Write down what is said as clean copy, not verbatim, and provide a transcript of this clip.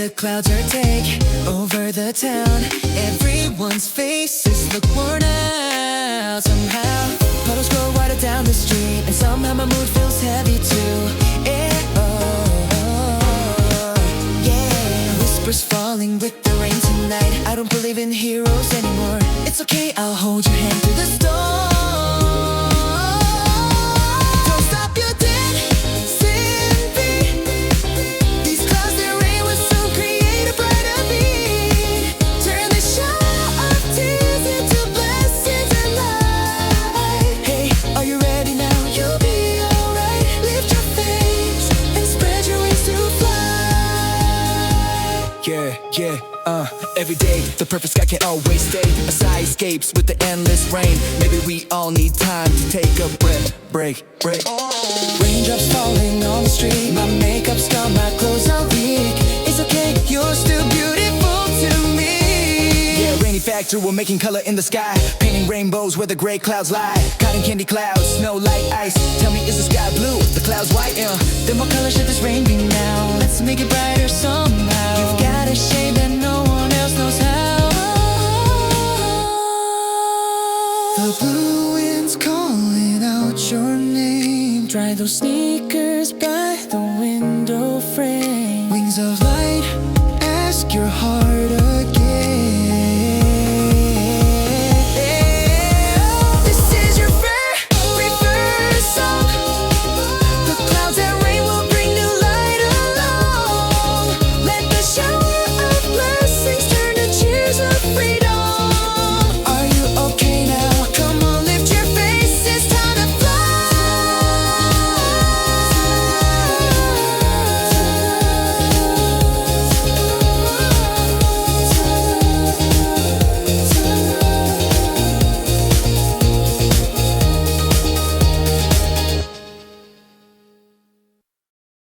the clouds are take over the town. Everyone's faces look worn out somehow. Puddles go wider down the street, and somehow my mood feels heavy too. Yeah, yeah. Whispers falling with the rain tonight. I don't believe in heroes anymore. It's okay, I'll hold your hand through the storm. Every day, the perfect sky can't always stay. A sigh escapes with the endless rain. Maybe we all need time to take a break. Raindrops falling on the street. My makeup's gone, my clothes are weak. It's okay, you're still beautiful to me. Yeah, rainy factory, we're making color in the sky. Painting rainbows where the gray clouds lie. Cotton candy clouds, snow like ice. Tell me, is the sky blue, the clouds white? Then what color should this rain be now? Let's make it brighter somehow. You've got a shade that no one else knows how. The blue wind's calling out your name. Dry those sneakers by the window frame. Wings of light, ask your heart